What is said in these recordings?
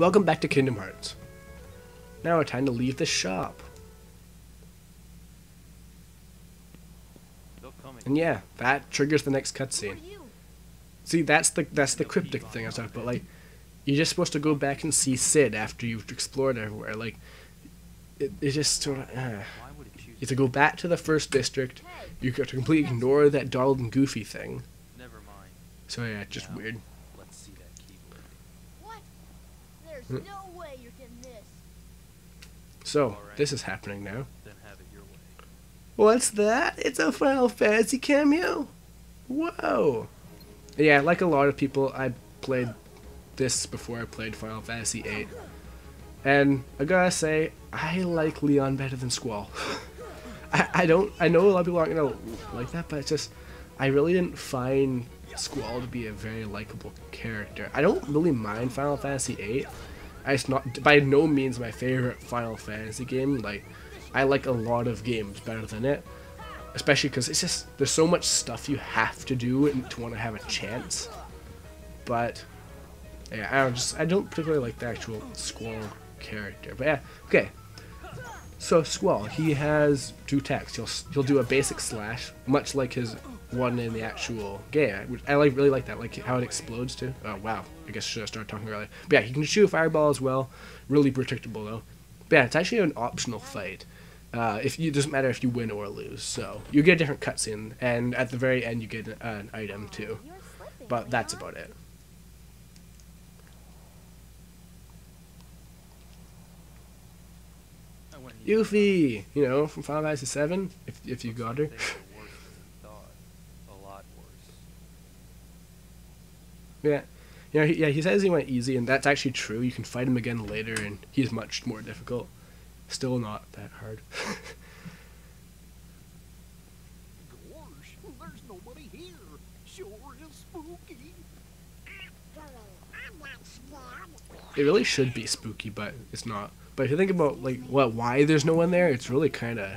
Welcome back to Kingdom Hearts. Now it's time to leave the shop. And yeah, that triggers the next cutscene. See, that's the cryptic thing I was talking about. Like, you're just supposed to go back and see Sid after you've explored everywhere. Like, it's just sort of. You have to go back to the first district. You have to completely ignore that Donald and Goofy thing. Never mind. So yeah, it's just weird. Let's see that keyboard. What? There's no way you're getting this. So this is happening now. Then have it your way. What's that? It's a Final Fantasy cameo. Whoa. Yeah, like a lot of people, I played this before I played Final Fantasy VIII. And I gotta say, I like Leon better than Squall. I know a lot of people aren't gonna like that, but it's just, I really didn't find Squall to be a very likable character. I don't really mind Final Fantasy VIII. It's not by no means my favorite Final Fantasy game. Like, I like a lot of games better than it, especially because it's just, there's so much stuff you have to do and to want to have a chance. But yeah, I don't particularly like the actual Squall character. But yeah, okay. So Squall, he has two attacks. He'll do a basic slash, much like his one in the actual game. Which I really like that, like how it explodes too. Oh wow, I guess I should have started talking earlier. But yeah, he can shoot a fireball as well. Really predictable though. But yeah, it's actually an optional fight. It doesn't matter if you win or lose. So you get a different cutscene, and at the very end you get an item too. But that's about it. Yuffie, you know, from Final Fantasy VII, if you got her. Yeah, he says he went easy, and that's actually true. You can fight him again later, and he's much more difficult. Still not that hard. Gosh, there's nobody here. Sure is spooky. It really should be spooky, but it's not. But if you think about like why there's no one there, it's really kind of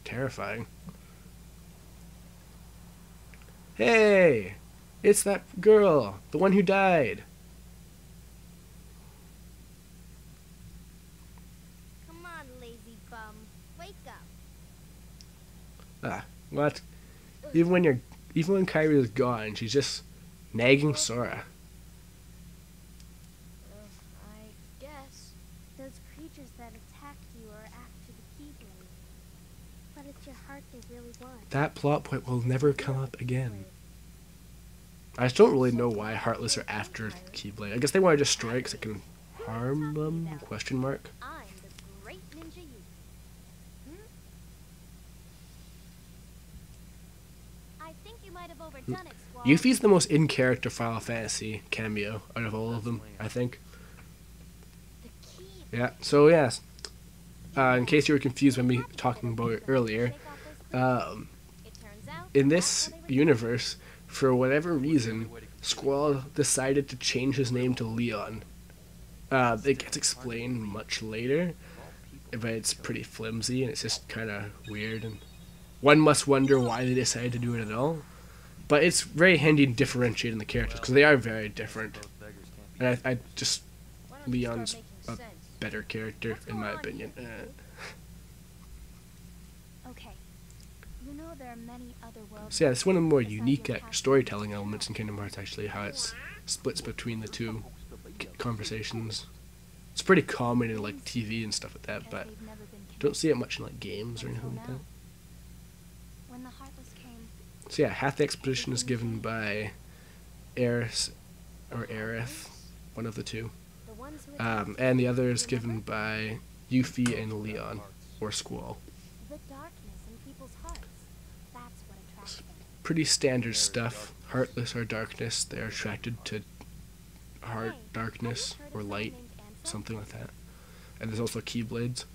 terrifying. Hey, it's that girl, the one who died. Come on, lazy bum. Wake up. Ah, what? Even when Kyrie is gone, she's just nagging Sora. I guess. Those creatures that attacked you are after the Keyblade. But it's your heart they really want. That plot point will never come up again. I just don't really know why Heartless are after Keyblade. I guess they want to destroy it because it can harm them? Question mark. I'm the great ninja youth. I think you might have overdone it, Squall. Yuffie's the most in-character Final Fantasy cameo out of all of them, I think. Yeah, so yes. In case you were confused when me talking about it earlier, in this universe, for whatever reason, Squall decided to change his name to Leon. It gets explained much later, but it's pretty flimsy and it's just kind of weird. And one must wonder why they decided to do it at all. But it's very handy in differentiating the characters because they are very different. And I just Leon's a better character in my opinion. Okay. You know there are many other worlds. So yeah, it's one of the more unique storytelling elements in Kingdom Hearts actually, how it splits between the two conversations. It's pretty common in like TV and stuff like that, but don't see it much in like games or anything like that. When the Heartless came. So yeah, half the exposition is given by Aerith or Aerith, one of the two. And the other is given by Yuffie and Leon, or Squall. The darkness in people's hearts. That's what attracts them. Pretty standard stuff. Heartless are darkness. They're attracted to heart darkness or light, something like that. And there's also Keyblades.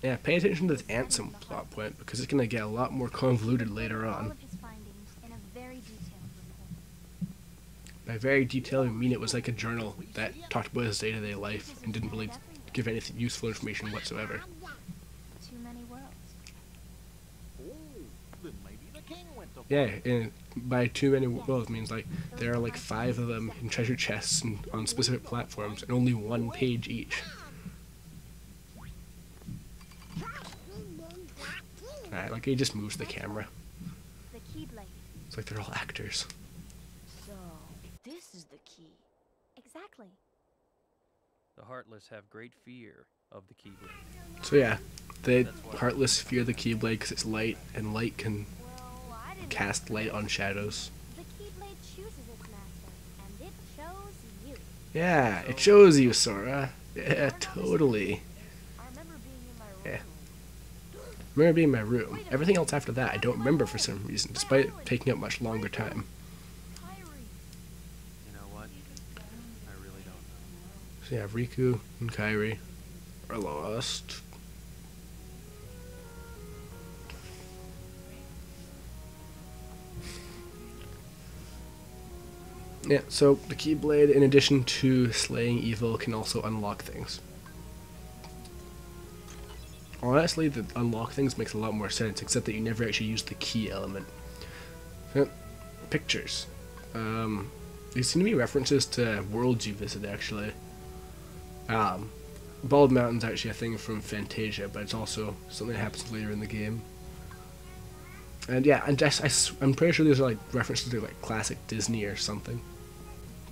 Yeah, pay attention to the Ansem plot point because it's going to get a lot more convoluted later on. By very detailed, I mean it was like a journal that talked about his day-to-day life and didn't really give anything useful information whatsoever. Too many worlds. Oh, then maybe the king went to Yeah, and by too many worlds means like there are like 5 of them in treasure chests and on specific platforms, and only 1 page each. Alright, like he just moves the camera. The Keyblade. It's like they're all actors. So, this is the key. Exactly. The Heartless have great fear of the Keyblade. So yeah, the Heartless fear the Keyblade because it's light, and light can Well, I didn't cast light on shadows. The Keyblade chooses its master, and it chose you. Yeah, it shows you, Sora. Yeah, totally. I remember being in my room. Yeah. Remember being in my room. Everything else after that I don't remember for some reason, despite it taking up much longer time. You know what? I really don't know. So yeah, Riku and Kairi are lost. Yeah, so the Keyblade, in addition to slaying evil, can also unlock things. Honestly, the unlock things makes a lot more sense, except that you never actually use the key element. Pictures. There seem to be references to worlds you visit, actually. Bald Mountain's actually a thing from Fantasia, but it's also something that happens later in the game. And yeah, I'm pretty sure these are like references to like classic Disney or something.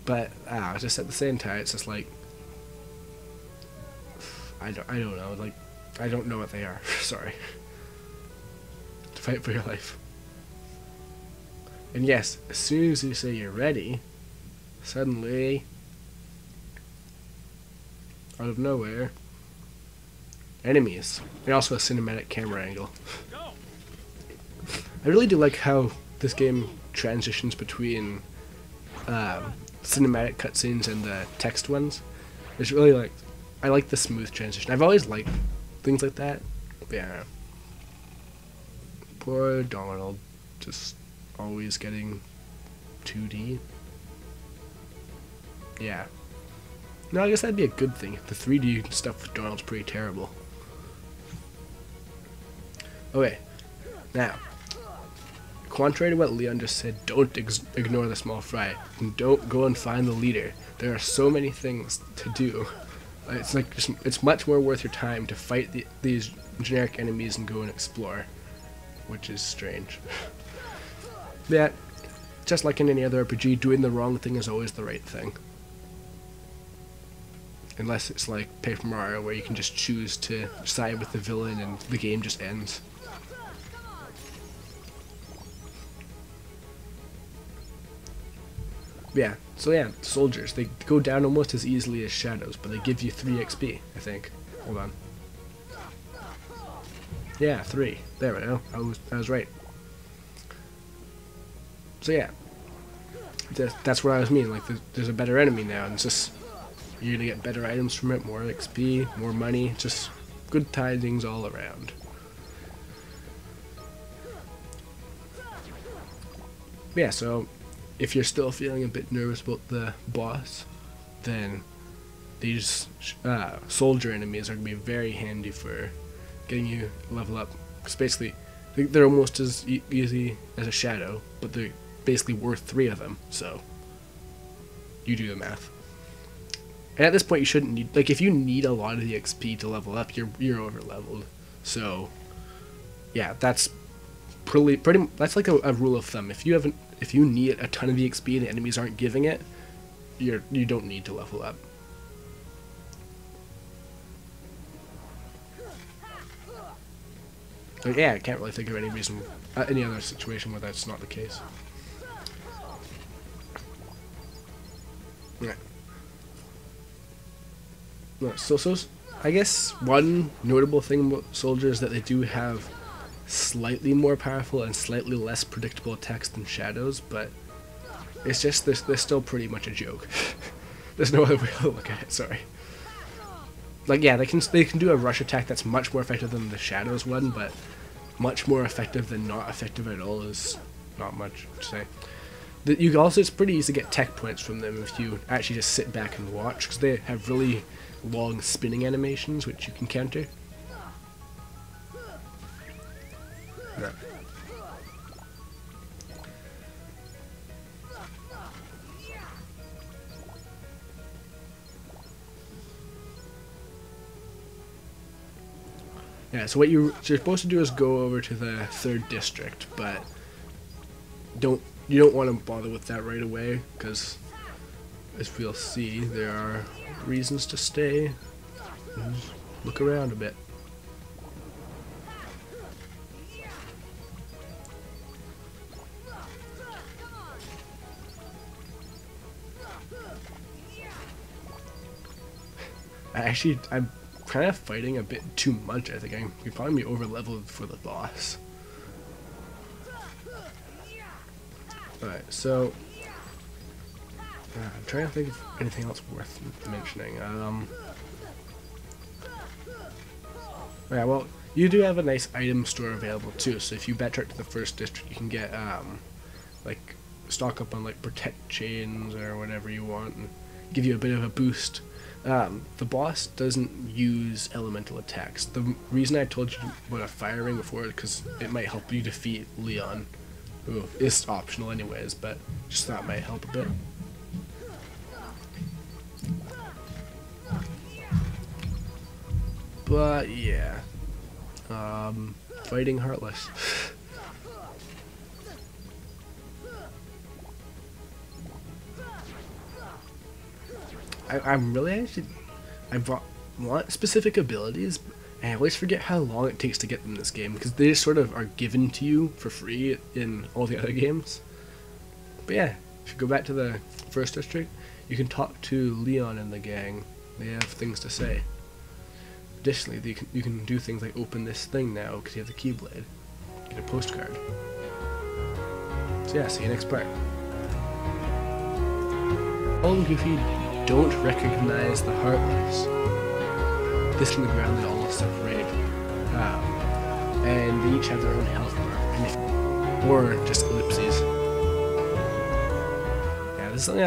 But just at the same time, it's just like I don't know. Like I don't know what they are. Sorry. To fight for your life. And yes, as soon as you say you're ready, suddenly, out of nowhere, enemies. And also a cinematic camera angle. I really do like how this game transitions between cinematic cutscenes and the text ones. It's really like, I like the smooth transition. I've always liked things like that. But yeah. Poor Donald, just always getting 2D. Yeah. No, I guess that'd be a good thing. The 3D stuff with Donald's pretty terrible. Okay, now, contrary to what Leon just said, don't ignore the small fry, and don't go and find the leader. There are so many things to do. It's like it's much more worth your time to fight these generic enemies and go and explore, which is strange. Yeah, just like in any other RPG, doing the wrong thing is always the right thing. Unless it's like Paper Mario, where you can just choose to side with the villain and the game just ends. Yeah, so yeah, soldiers, they go down almost as easily as shadows, but they give you 3 XP, I think. Hold on. Yeah, 3. There we go. I was right. So yeah, that's what I was meaning. Like, there's a better enemy now, and it's just you're gonna get better items from it, more XP, more money, just good tidings all around. Yeah, so if you're still feeling a bit nervous about the boss, then these soldier enemies are going to be very handy for getting you level up. Because basically, they're almost as easy as a shadow, but they're basically worth 3 of them, so you do the math. And at this point, you shouldn't need, like, if you need a lot of the XP to level up, you're over leveled. So yeah, that's pretty that's like a rule of thumb. If you need a ton of EXP and the enemies aren't giving it, you don't need to level up. But yeah, I can't really think of any reason, any other situation where that's not the case. Yeah. So I guess one notable thing about soldiers is that they do have slightly more powerful and slightly less predictable attacks than shadows, but it's just they're still pretty much a joke. There's no other way to look at it. Sorry. Like, yeah, they can do a rush attack that's much more effective than the shadows one, but much more effective than not effective at all is not much to say. You also, it's pretty easy to get tech points from them if you actually just sit back and watch, because they have really long spinning animations which you can counter. Yeah, so what you're supposed to do is go over to the 3rd district, but you don't want to bother with that right away, because as we'll see, there are reasons to stay and look around a bit. I'm kind of fighting a bit too much. I think I'm probably be over leveled for the boss. Alright, so I'm trying to think of anything else worth mentioning. Yeah, well, you do have a nice item store available too. So if you backtrack to the 1st district, you can get like stock up on like protect chains or whatever you want, and give you a bit of a boost. The boss doesn't use elemental attacks. The reason I told you about a fire ring before is because it might help you defeat Leon. Ooh, it's optional anyways, but just thought it might help a bit. But yeah, fighting Heartless. I want specific abilities, and I always forget how long it takes to get them in this game, because they just sort of are given to you for free in all the other games. But yeah, if you go back to the 1st district, you can talk to Leon and the gang. They have things to say. Additionally, you can do things like open this thing now because you have the Keyblade. Get a postcard. So yeah, see you next part. All Goofy don't recognize the Heartless. This on the ground, they all separate. And they each have their own health bar. Or just ellipses. Yeah, this is something